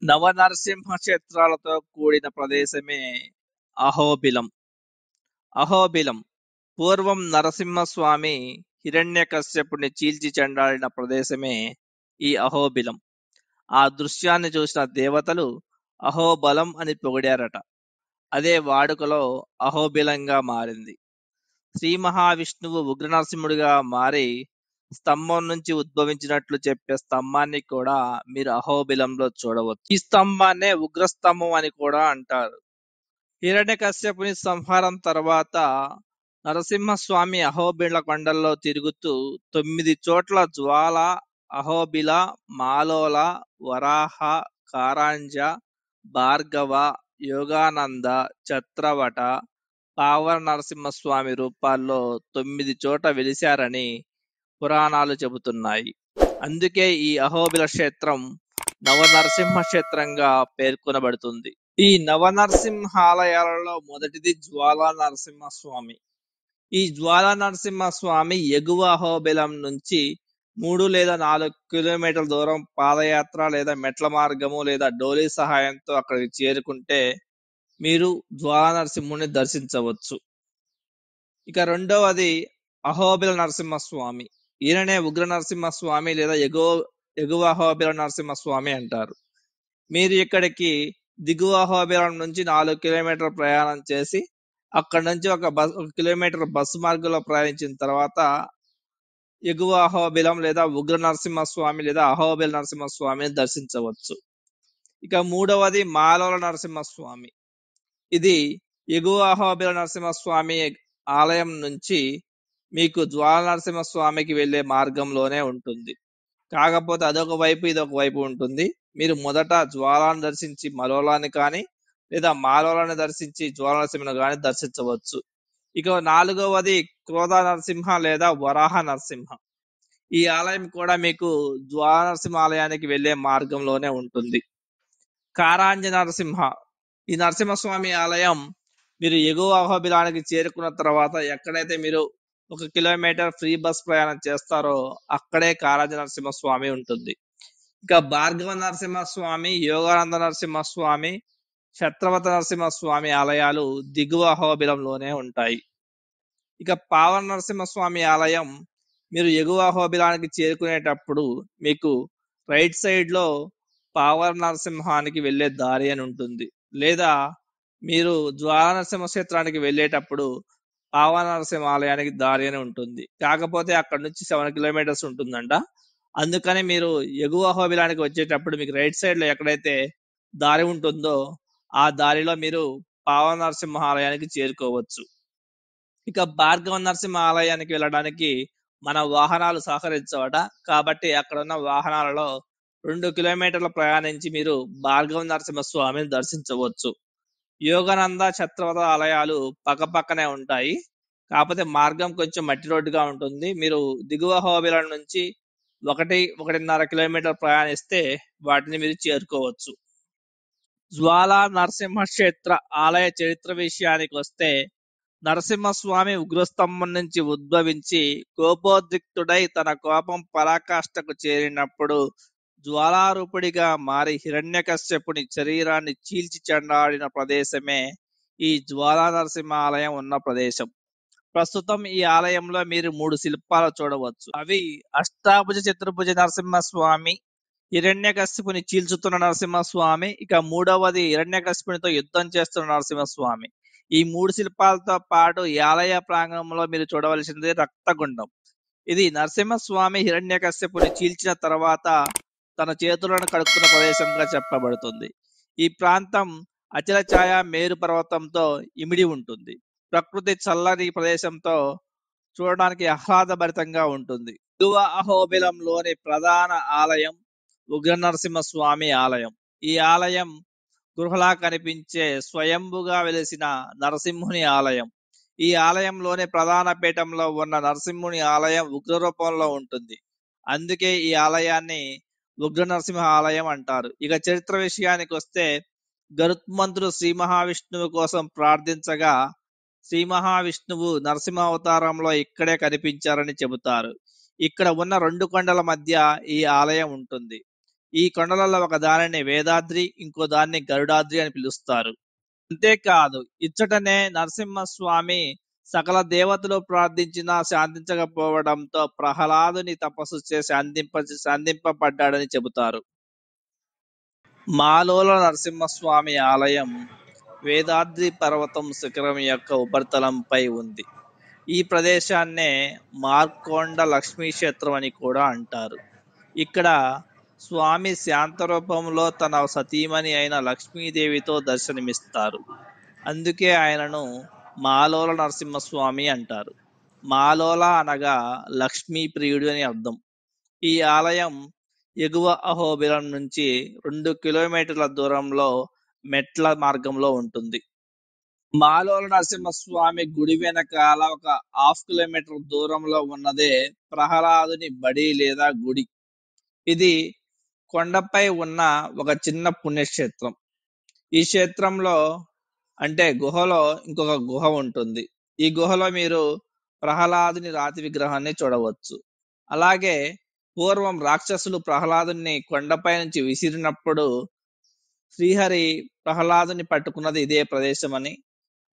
నవనరసింహ క్షేత్రాలతో కూడిన ప్రదేశమే అహోబిలం. అహోబిలం పూర్వం నరసింహస్వామి హిరణ్యకశ్యపుని చీల్చి చెండాడిన ప్రదేశమే ఈ అహోబిలం. ఆ దృశ్యాన్ని చూసిన దేవతలు అహోబలం అని పొగిడారట. అదే వాడుకలో అహోబిలంగా మారింది. శ్రీ మహావిష్ణువు ఉగ్రనరసింహుడిగా మారి స్తంభం నుంచి ఉద్భవించినట్లు చెప్పే స్తంభాన్ని కూడా మీరు అహోబిలంలో చూడవచ్చు. ఈ స్తంభాన్నే ఉగ్రస్తంభం అని కూడా అంటారు. హిరణ్యకశ్యపుని సంహారం తర్వాత నరసింహస్వామి అహోబిల కొండల్లో తిరుగుతూ 9 చోట్ల జ్వాల, అహోబిల, మాలోల, వరాహ, కారాంజ, భార్గవ, యోగానంద, ఛత్రవట, పావన నరసింహస్వామి రూపాల్లో 9 చోట వెలిశారని పురాణాలు చెబుతున్నాయి. అందుకే ఈ అహోబిల క్షేత్రం నవనరసింహ క్షేత్రంగా పేర్కొనబడుతుంది. ఈ నవనరసింహాలయాలలో మొదటిది జ్వాలా నరసింహస్వామి. ఈ జ్వాలా నరసింహస్వామి ఎగువ అహోబిలం నుంచి 3 లేదా 4 కిలోమీటర్ల దూరం పాదయాత్ర లేదా మెట్ల మార్గము లేదా డోలీ సహాయంతో అక్కడికి చేరుకుంటే మీరు జ్వాలా నరసింహుని దర్శించవచ్చు. ఇక రెండవది అహోబిల నరసింహస్వామి. ఈయననే ఉగ్ర నరసింహస్వామి లేదా ఎగువ అహోబిల నరసింహస్వామి అంటారు. మీరు ఇక్కడికి దిగువ అహోబిలం నుంచి 4 కిలోమీటర్ల ప్రయాణం చేసి అక్కడి నుంచి 1 కిలోమీటర్ బస్సు మార్గంలో ప్రయాణించిన తర్వాత ఎగువ అహోబిలం లేదా ఉగ్ర నరసింహస్వామి లేదా అహోబిల నరసింహస్వామిని దర్శించవచ్చు. ఇక మూడవది మాలోల నరసింహస్వామి. ఇది ఎగువ అహోబిల నరసింహస్వామి ఆలయం నుంచి మీకు జ్వాల నరసింహస్వామికి వెళ్లే మార్గంలోనే ఉంటుంది. కాకపోతే అదొక వైపు ఇదొక వైపు ఉంటుంది. మీరు మొదట జ్వాలాన్ని దర్శించి మలోలాని కానీ లేదా మాలోలాన్ని దర్శించి జ్వాల నరసింహను కానీ దర్శించవచ్చు. ఇక నాలుగవది క్రోధ నరసింహ లేదా వరాహ నరసింహ. ఈ ఆలయం కూడా మీకు జ్వాల నరసింహ ఆలయానికి వెళ్లే మార్గంలోనే ఉంటుంది. కారాంజ నరసింహ. ఈ నరసింహస్వామి ఆలయం మీరు ఎగువ అహోబిలానికి చేరుకున్న తర్వాత ఎక్కడైతే మీరు 1 కిలోమీటర్ ఫ్రీ బస్ ప్రయాణం చేస్తారో అక్కడే కారాంజ నరసింహస్వామి ఉంటుంది. ఇక భార్గవ నరసింహస్వామి, యోగానంద నరసింహస్వామి, ఛత్రవత నరసింహస్వామి ఆలయాలు దిగువ అహోబిలంలోనే ఉంటాయి. ఇక పావన నరసింహస్వామి ఆలయం మీరు ఎగువ అహోబిలానికి చేరుకునేటప్పుడు మీకు రైట్ సైడ్ లో పావన నరసింహానికి వెళ్లే దారి అని ఉంటుంది. లేదా మీరు జ్వాల నరసింహ క్షేత్రానికి వెళ్ళేటప్పుడు పావన నరసింహ ఆలయానికి దారి అని ఉంటుంది. కాకపోతే అక్కడ నుంచి 7 కిలోమీటర్స్ ఉంటుందంట. అందుకని మీరు ఎగువ అహోబిలానికి వచ్చేటప్పుడు మీకు రైట్ సైడ్ లో ఎక్కడైతే దారి ఉంటుందో ఆ దారిలో మీరు పావన నరసింహ ఆలయానికి చేరుకోవచ్చు. ఇక భార్గవ నరసింహ ఆలయానికి వెళ్ళడానికి మన వాహనాలు సహకరించవట. కాబట్టి అక్కడ ఉన్న వాహనాలలో 2 కిలోమీటర్ల ప్రయాణించి మీరు భార్గవ నరసింహ స్వామిని దర్శించవచ్చు. యోగానంద, ఛత్రవత ఆలయాలు పక్కపక్కనే ఉంటాయి. కాకపోతే మార్గం కొంచెం మట్టి రోడ్డుగా ఉంటుంది. మీరు దిగువ అహోబిలం నుంచి 1-1.5 కిలోమీటర్ ప్రయాణిస్తే వాటిని మీరు చేరుకోవచ్చు. జ్వాలా నరసింహ క్షేత్ర ఆలయ చరిత్ర విషయానికి వస్తే నరసింహస్వామి ఉగ్రస్తంభం నుంచి ఉద్భవించి కోపోద్రిక్తుడై తన కోపం పరాకాష్ఠకు చేరినప్పుడు జ్వాలారూపుడిగా మారి హిరణ్యకశ్యపుని శరీరాన్ని చీల్చి చెండాడిన ప్రదేశమే ఈ జ్వాలా నరసింహ ఆలయం ఉన్న ప్రదేశం. ప్రస్తుతం ఈ ఆలయంలో మీరు 3 శిల్పాలు చూడవచ్చు. అవి అష్టాభుజ చతుర్భుజ నరసింహస్వామి, హిరణ్యకశ్యపుని చీల్చుతున్న నరసింహస్వామి, ఇక మూడవది హిరణ్యకశ్యపునితో యుద్ధం చేస్తున్న నరసింహస్వామి. ఈ 3 శిల్పాలతో పాటు ఈ ఆలయ ప్రాంగణంలో మీరు చూడవలసింది రక్తగుండం. ఇది నరసింహస్వామి హిరణ్యకశ్యపుని చీల్చిన తర్వాత తన చేతులను కడుక్కున్న ప్రదేశంగా చెప్పబడుతుంది. ఈ ప్రాంతం అచల ఛాయ మేరు పర్వతంతో ఇమిడి ఉంటుంది. ప్రకృతి చల్లని ప్రదేశంతో చూడడానికి ఆహ్లాదభరితంగా ఉంటుంది. దిగువ అహోబిలంలోని ప్రధాన ఆలయం ఉగ్ర నరసింహస్వామి ఆలయం. ఈ ఆలయం గృహలా కనిపించే స్వయంభుగా వెలిసిన నరసింహుని ఆలయం. ఈ ఆలయంలోని ప్రధాన పీఠంలో ఉన్న నరసింహుని ఆలయం ఉగ్ర రూపంలో ఉంటుంది. అందుకే ఈ ఆలయాన్ని ఉగ్ర నరసింహ ఆలయం అంటారు. ఇక చరిత్ర విషయానికి వస్తే గరుత్మంతుడు శ్రీ మహావిష్ణువు కోసం ప్రార్థించగా శ్రీ మహావిష్ణువు నరసింహ అవతారంలో ఇక్కడే కనిపించారని చెబుతారు. ఇక్కడ ఉన్న 2 కొండల మధ్య ఈ ఆలయం ఉంటుంది. ఈ కొండలలో ఒక దానిని వేదాద్రి, ఇంకో దాన్ని గరుడాద్రి అని పిలుస్తారు. అంతేకాదు ఇచ్చటనే నరసింహస్వామి సకల దేవతలు ప్రార్థించినా శాంతించకపోవడంతో ప్రహ్లాదుని తపస్సు చేసి శాంతింపబడ్డాడని చెబుతారు. మాలోల నరసింహస్వామి ఆలయం వేదాద్రి పర్వతం శిఖరం యొక్క ఉపరితలంపై ఉంది. ఈ ప్రదేశాన్నే మార్కొండ లక్ష్మీ క్షేత్రం అని కూడా అంటారు. ఇక్కడ స్వామి శాంత రూపంలో తన సతీమణి అయిన లక్ష్మీదేవితో దర్శనమిస్తారు. అందుకే ఆయనను మాలోల నరసింహస్వామి అంటారు. మాలోల అనగా లక్ష్మీ ప్రియుడు అని అర్థం. ఈ ఆలయం ఎగువ అహోబిలం నుంచి 2 కిలోమీటర్ల దూరంలో మెట్ల మార్గంలో ఉంటుంది. మాలోల నరసింహస్వామి గుడి వెనకాల ఒక హాఫ్ కిలోమీటర్ దూరంలో ఉన్నదే ప్రహ్లాదుని బడి లేదా గుడి. ఇది కొండపై ఉన్న ఒక చిన్న పుణ్యక్షేత్రం. ఈ క్షేత్రంలో అంటే గుహలో ఇంకొక గుహ ఉంటుంది. ఈ గుహలో మీరు ప్రహ్లాదుని రాతి విగ్రహాన్ని చూడవచ్చు. అలాగే పూర్వం రాక్షసులు ప్రహ్లాదుని కొండపై నుంచి విసిరినప్పుడు శ్రీహరి ప్రహ్లాదుని పట్టుకున్నది ఇదే ప్రదేశమని,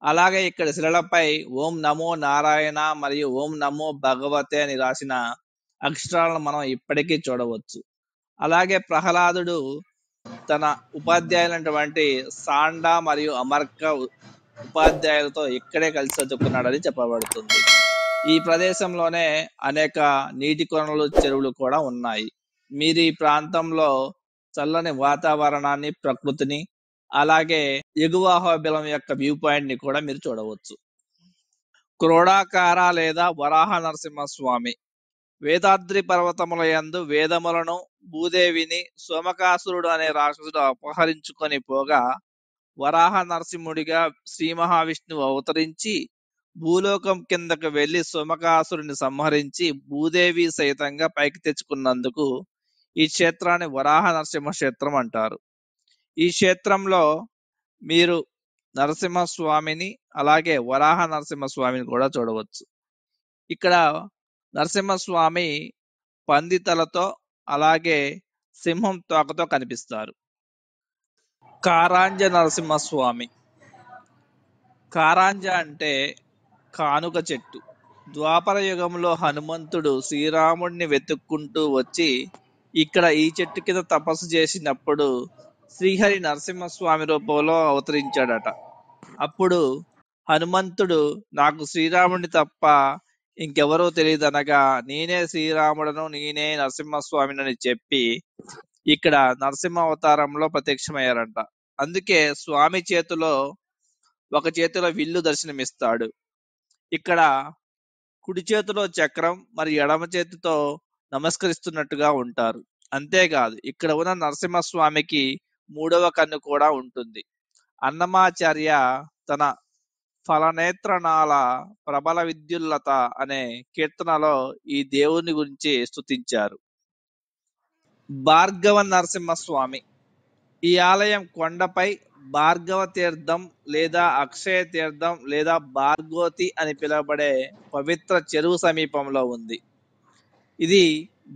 అలాగే ఇక్కడ శిలలపై ఓం నమో నారాయణ మరియు ఓం నమో భగవతే అని రాసిన అక్షరాలను మనం ఇప్పటికీ చూడవచ్చు. అలాగే ప్రహ్లాదుడు తన ఉపాధ్యాయులైనటువంటి సాండ మరియు అమర్క ఉపాధ్యాయులతో ఇక్కడే కలిసి చదువుకున్నాడని చెప్పబడుతుంది. ఈ ప్రదేశంలోనే అనేక నీటి కొనలు, చెరువులు కూడా ఉన్నాయి. మీరు ఈ ప్రాంతంలో చల్లని వాతావరణాన్ని, ప్రకృతిని, అలాగే ఎగువ అహోబిలం యొక్క వ్యూ పాయింట్ ని కూడా మీరు చూడవచ్చు. క్రోడాకార లేదా వరాహ నరసింహస్వామి వేదాద్రి పర్వతముల యందు వేదములను, భూదేవిని సోమకాసురుడు అనే రాక్షసుడు అపహరించుకొని పోగా వరాహ నరసింహుడిగా శ్రీ మహావిష్ణువు అవతరించి భూలోకం కిందకు వెళ్లి సోమకాసురుని సంహరించి భూదేవి సహితంగా పైకి తెచ్చుకున్నందుకు ఈ క్షేత్రాన్ని వరాహ నరసింహ క్షేత్రం అంటారు. ఈ క్షేత్రంలో మీరు నరసింహస్వామిని అలాగే వరాహ నరసింహస్వామిని కూడా చూడవచ్చు. ఇక్కడ నరసింహస్వామి పందితలతో అలాగే సింహం తోకతో కనిపిస్తారు. కారాంజ నరసింహస్వామి. కారాంజ అంటే కానుక చెట్టు. ద్వాపర యుగంలో హనుమంతుడు శ్రీరాముడిని వెతుక్కుంటూ వచ్చి ఇక్కడ ఈ చెట్టు కింద తపస్సు చేసినప్పుడు శ్రీహరి నరసింహస్వామి రూపంలో అవతరించాడట. అప్పుడు హనుమంతుడు నాకు శ్రీరాముడిని తప్ప ఇంకెవరో తెలియదనగా నేనే శ్రీరాముడను, నేనే నరసింహస్వామిని చెప్పి ఇక్కడ నరసింహ అవతారంలో ప్రత్యక్షమయ్యారంట. అందుకే స్వామి చేతిలో ఒక చేతిలో విల్లు దర్శనమిస్తాడు. ఇక్కడ కుడి చేతిలో చక్రం మరి ఎడమ చేతితో నమస్కరిస్తున్నట్టుగా ఉంటారు. అంతేకాదు ఇక్కడ ఉన్న నరసింహస్వామికి 3వ కన్ను కూడా ఉంటుంది. అన్నమాచార్య తన ఫలనేత్రనాల ప్రబల విద్యుల్లత అనే కీర్తనలో ఈ దేవుని గురించి స్తుతించారు. భార్గవ నరసింహస్వామి. ఈ ఆలయం కొండపై భార్గవ తీర్థం లేదా అక్షయ తీర్థం లేదా భార్గోతి అని పిలువబడే పవిత్ర చెరువు సమీపంలో ఉంది. ఇది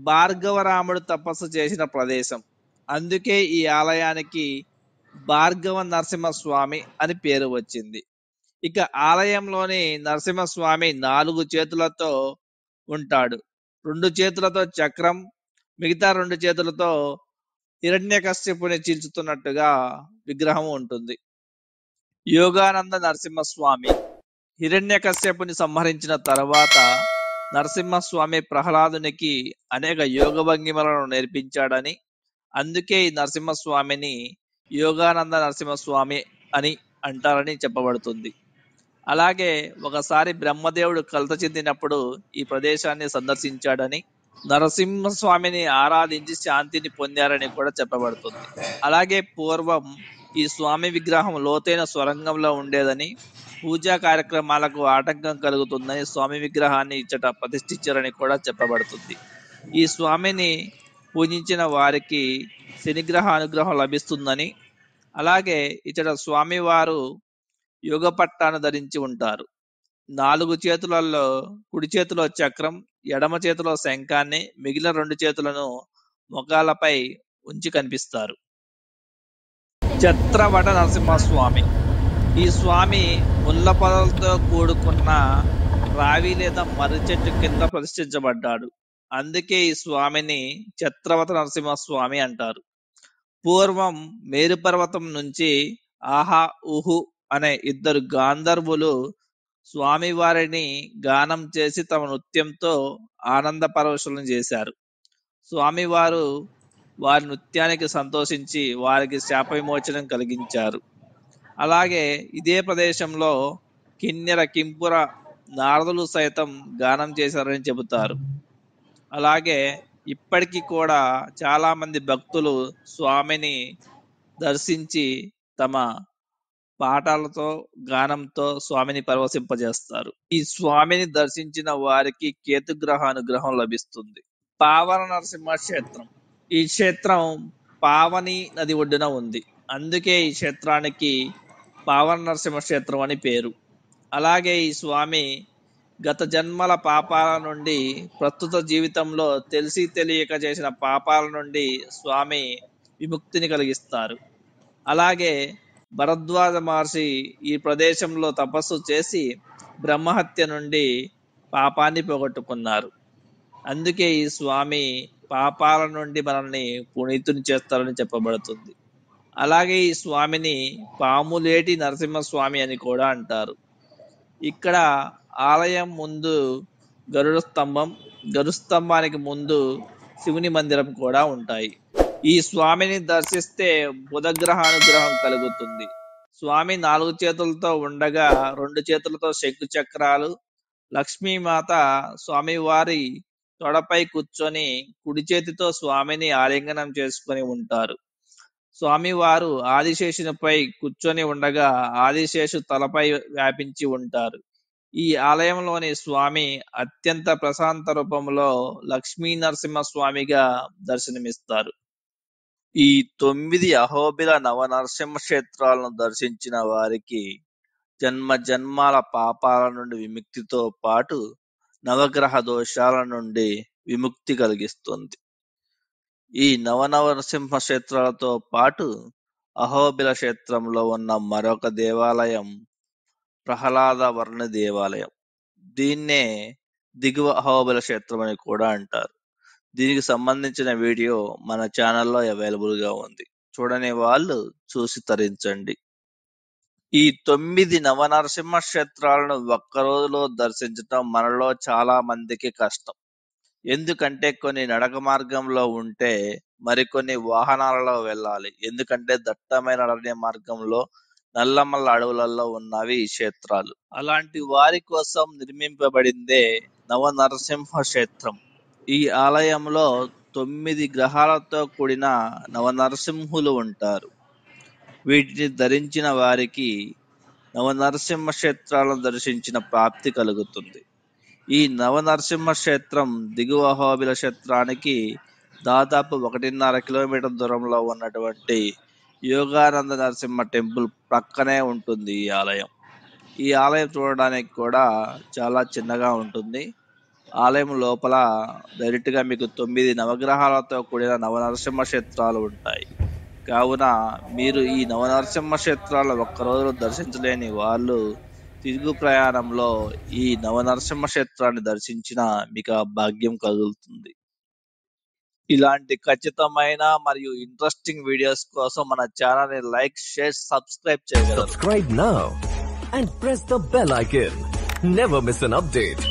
భార్గవరాముడు తపస్సు చేసిన ప్రదేశం. అందుకే ఈ ఆలయానికి భార్గవ నరసింహస్వామి అని పేరు వచ్చింది. ఇక ఆలయంలోని నరసింహస్వామి 4 చేతులతో ఉంటాడు. 2 చేతులతో చక్రం, మిగతా 2 చేతులతో హిరణ్యకశ్యపుని చీల్చుతున్నట్టుగా విగ్రహం ఉంటుంది. యోగానంద నరసింహస్వామి. హిరణ్యకశ్యపుని సంహరించిన తర్వాత నరసింహస్వామి ప్రహ్లాదునికి అనేక యోగ భంగిమలను నేర్పించాడని, అందుకే ఈ నరసింహస్వామిని యోగానంద నరసింహస్వామి అని అంటారని చెప్పబడుతుంది. అలాగే ఒకసారి బ్రహ్మదేవుడు కలత చెందినప్పుడు ఈ ప్రదేశాన్ని సందర్శించాడని, నరసింహస్వామిని ఆరాధించి శాంతిని పొందారని కూడా చెప్పబడుతుంది. అలాగే పూర్వం ఈ స్వామి విగ్రహం లోతైన స్వరంగంలో ఉండేదని, పూజా కార్యక్రమాలకు ఆటంకం కలుగుతుందని స్వామి విగ్రహాన్ని ఇచ్చట ప్రతిష్ఠించారని కూడా చెప్పబడుతుంది. ఈ స్వామిని పూజించిన వారికి శనిగ్రహ అనుగ్రహం లభిస్తుందని, అలాగే ఇచ్చట స్వామివారు యోగ పట్టాను ధరించి ఉంటారు. 4 చేతులలో కుడి చేతిలో చక్రం, ఎడమ చేతిలో శంఖాన్ని, మిగిలిన 2 చేతులను మొగాలపై ఉంచి కనిపిస్తారు. చిత్రవట నరసింహస్వామి. ఈ స్వామి ముళ్ళ పొదలతో కూడుకున్న రావి లేదా మర్రి చెట్టు కింద ప్రతిష్ఠించబడ్డాడు. అందుకే ఈ స్వామిని చిత్రవట నరసింహస్వామి అంటారు. పూర్వం మేరు పర్వతం నుంచి ఆహా ఊహు అనే ఇద్దరు గాంధర్వులు స్వామివారిని గానం చేసి తమ నృత్యంతో ఆనంద పరవశులను చేశారు. స్వామివారు వారి నృత్యానికి సంతోషించి వారికి శాప విమోచనం కలిగించారు. అలాగే ఇదే ప్రదేశంలో కిన్నెర కింపుర నారదులు సైతం గానం చేశారని చెబుతారు. అలాగే ఇప్పటికీ కూడా చాలా మంది భక్తులు స్వామిని దర్శించి తమ పాటలతో గానంతో స్వామిని పరవశింపజేస్తారు. ఈ స్వామిని దర్శించిన వారికి కేతుగ్రహ అనుగ్రహం లభిస్తుంది. పావన నరసింహ క్షేత్రం. ఈ క్షేత్రం పావని నది ఒడ్డున ఉంది. అందుకే ఈ క్షేత్రానికి పావన నరసింహ క్షేత్రం అని పేరు. అలాగే ఈ స్వామి గత జన్మల పాపాల నుండి ప్రస్తుత జీవితంలో తెలిసి తెలియక చేసిన పాపాల నుండి స్వామి విముక్తిని కలిగిస్తారు. అలాగే భరద్వాజ మహర్షి ఈ ప్రదేశంలో తపస్సు చేసి బ్రహ్మహత్య నుండి పాపాన్ని పోగొట్టుకున్నారు. అందుకే ఈ స్వామి పాపాల నుండి మనల్ని పునీతుని చేస్తారని చెప్పబడుతుంది. అలాగే ఈ స్వామిని పాములేటి నరసింహస్వామి అని కూడా అంటారు. ఇక్కడ ఆలయం ముందు గరుడ స్తంభం, గరుడ స్తంభానికి ముందు శివుని మందిరం కూడా ఉంటాయి. ఈ స్వామిని దర్శిస్తే బుధగ్రహ అనుగ్రహం కలుగుతుంది. స్వామి 4 చేతులతో ఉండగా 2 చేతులతో శంకు చక్రాలు, లక్ష్మీమాత స్వామివారి తొడపై కూర్చొని కుడి చేతితో స్వామిని ఆలింగనం చేసుకొని ఉంటారు. స్వామివారు ఆదిశేషునిపై కూర్చొని ఉండగా ఆదిశేషు తలపై వ్యాపించి ఉంటారు. ఈ ఆలయంలోని స్వామి అత్యంత ప్రశాంత రూపంలో లక్ష్మీ నరసింహ స్వామిగా దర్శనమిస్తారు. ఈ 9 అహోబిల నవనరసింహ క్షేత్రాలను దర్శించిన వారికి జన్మ జన్మాల పాపాల నుండి విముక్తితో పాటు నవగ్రహ దోషాల నుండి విముక్తి కలిగిస్తుంది. ఈ నవనరసింహ క్షేత్రాలతో పాటు అహోబిల క్షేత్రంలో ఉన్న మరొక దేవాలయం ప్రహ్లాద వర్ణి దేవాలయం. దీన్నే దిగువ అహోబిల క్షేత్రం అని కూడా అంటారు. దీనికి సంబంధించిన వీడియో మన ఛానల్లో అవైలబుల్ గా ఉంది. చూడని వాళ్ళు చూసి తరించండి. ఈ 9 నవనరసింహ క్షేత్రాలను ఒక్క రోజులో దర్శించడం మనలో చాలా మందికి కష్టం. ఎందుకంటే కొన్ని నడక మార్గంలో ఉంటే మరికొన్ని వాహనాలలో వెళ్ళాలి. ఎందుకంటే దట్టమైన అరణ్య మార్గంలో నల్లమల్ల అడవులలో ఉన్నవి ఈ క్షేత్రాలు. అలాంటి వారి కోసం నిర్మింపబడిందే నవనరసింహ క్షేత్రం. ఈ ఆలయంలో 9 గ్రహాలతో కూడిన నవనరసింహులు ఉంటారు. వీటిని ధరించిన వారికి నవనరసింహ క్షేత్రాలను దర్శించిన ప్రాప్తి కలుగుతుంది. ఈ నవనరసింహ క్షేత్రం దిగువ అహోబిల క్షేత్రానికి దాదాపు 1.5 కిలోమీటర్ దూరంలో ఉన్నటువంటి యోగానంద నరసింహ టెంపుల్ ప్రక్కనే ఉంటుంది ఈ ఆలయం. ఈ ఆలయం చూడడానికి కూడా చాలా చిన్నగా ఉంటుంది. ఆలయం లోపల డైరెక్ట్ గా మీకు 9 నవగ్రహాలతో కూడిన నవనరసింహ క్షేత్రాలు ఉంటాయి. కావున మీరు ఈ నవనరసింహ క్షేత్రాలు ఒక్క రోజులో దర్శించలేని వాళ్ళు తిరుగు ప్రయాణంలో ఈ నవనరసింహ క్షేత్రాన్ని దర్శించిన మీకు ఆ భాగ్యం కలుగుతుంది. ఇలాంటి ఖచ్చితమైన మరియు ఇంట్రెస్టింగ్ వీడియోస్ కోసం మన ఛానల్ ని లైక్, షేర్, సబ్స్క్రైబ్ చేయగలరు. Subscribe now and press the bell icon. Never miss an update.